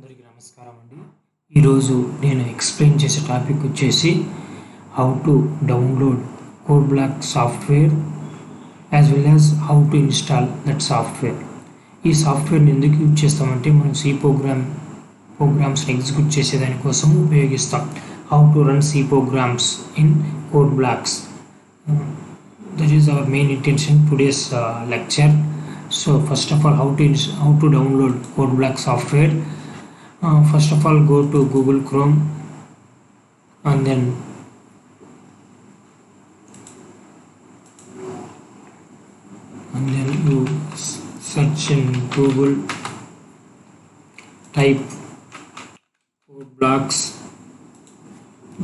అందరికీ నమస్కారం అండి. ఈరోజు నేను ఎక్స్ప్లెయిన్ చేసే టాపిక్ వచ్చేసి how to download code block software as well as how to install that software. ఈ సాఫ్ట్వేర్ని ఎందుకు యూజ్ చేస్తామంటే మనం ప్రోగ్రామ్స్ని ఎగ్జిక్యూట్ చేసేదానికోసం ఉపయోగిస్తాం. How to run C programs in code blocks. That is our main intention today's lecture. So first of all, how to download code block software. First of all, go to Google Chrome and then you search in Google, type code blocks.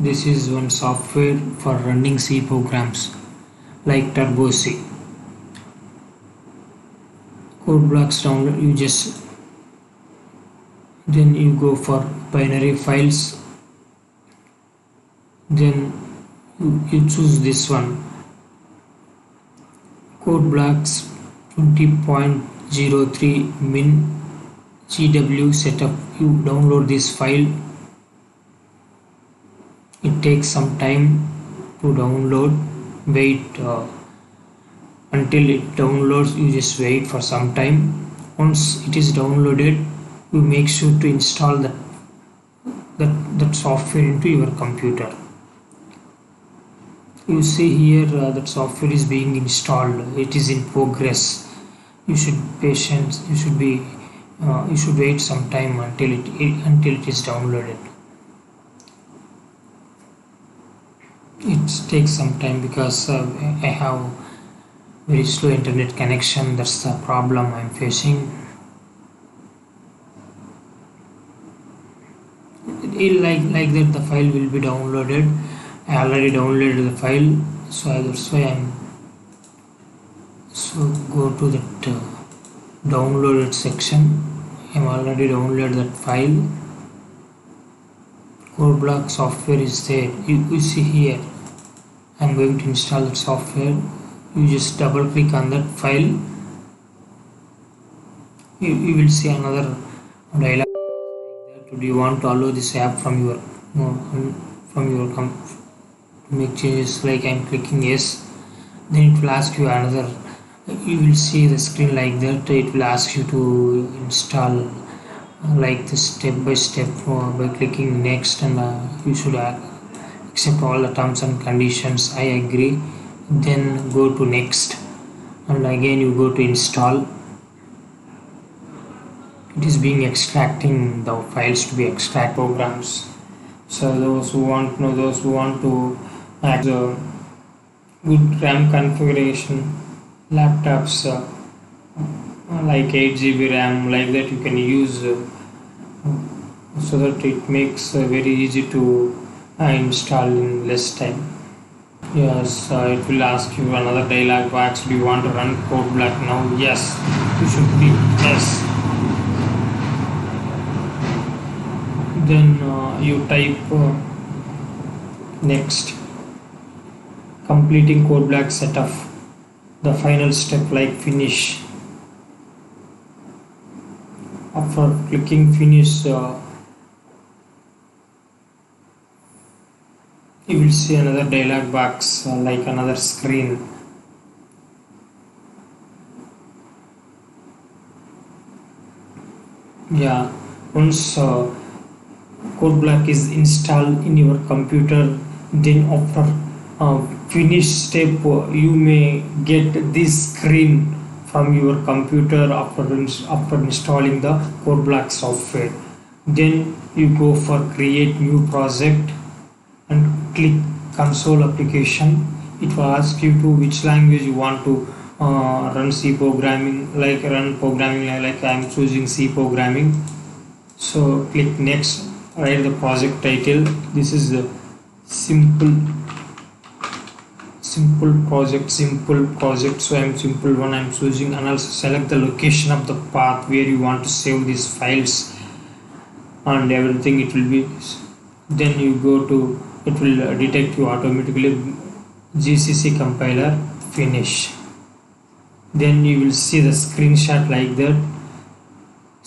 This is one software for running C programs like Turbo C. Code blocks download, then you go for binary files, then you choose this one, code blocks 20.03 min GW setup. You download this file. It takes some time to download. Wait until it downloads. You just wait for some time. Once it is downloaded, you make sure to install that software into your computer. You see here that software is being installed. It is in progress. You should be patient. You should wait some time until it is downloaded. It takes some time because I have very slow internet connection. That's the problem I'm facing. Like that the file will be downloaded. I already downloaded the file, so that's why go to that downloaded section. I'm already downloaded that file. Code block software is there. You see here I'm going to install that software. You just double click on that file. You will see another dialog like that. Do you want to allow this app from your make changes? Like I'm clicking yes. Then it will ask you another. You will see the screen like that. It will ask you to install like this step by step by clicking next, and you should accept all the terms and conditions. I agree. Then go to next, and again you go to install. It is being extracting the files to be extract programs. So those who want to add good RAM configuration, laptops like 8 GB RAM, like that you can use so that it makes very easy to install in less time. Yes, it will ask you another dialog box. Do you want to run code block now? Yes, you should click yes. Then you type next. Completing code block setup. The final step, like finish. After clicking finish, you will see another dialog box like another screen. Yeah, once code block is installed in your computer, then after finish step you may get this screen from your computer after installing the code block software. Then you go for create new project and click console application. It will ask you to which language you want to run C programming, like I'm choosing C programming. So click next, write the project title. This is the simple project. So I'm simple one I'm choosing, and also select the location of the path where you want to save these files and everything. It will be, then you go to, it will detect you automatically. GCC compiler, finish. Then you will see the screenshot like that.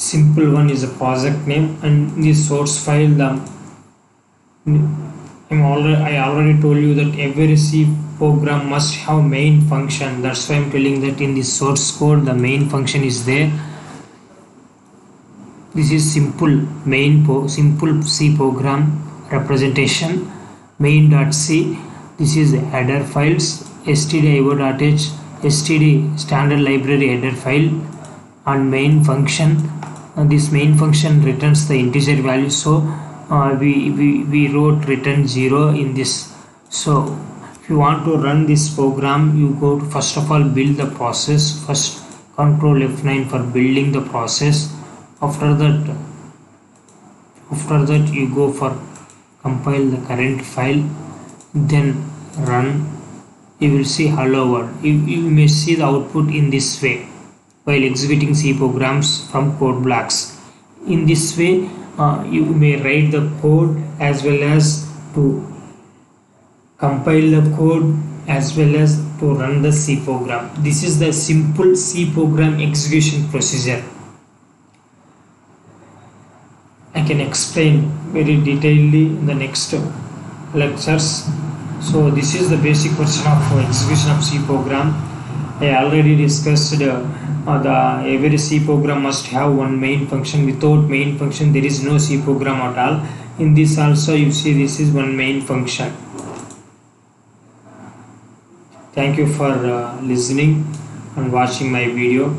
simple one is a project name, and in the source file I already told you that every C program must have main function. That's why I'm telling that in the source code the main function is there. This is simple simple C program representation. Main.c, this is header files, stdio.h, std standard library header file, and main function. This main function returns the integer value, so we wrote return 0 in this. So if you want to run this program, you go to first of all build the process. First control F9 for building the process. After that you go for compile the current file, then run. You will see hello world. You may see the output in this way while executing C programs from code blocks. In this way you may write the code as well as to compile the code as well as to run the C program. This is the simple C program execution procedure. I can explain very detailedly in the next lectures. So this is the basic version of execution of C program. I already discussed the every C program must have one main function. Without main function there is no C program at all. In this also you see this is one main function. Thank you for listening and watching my video.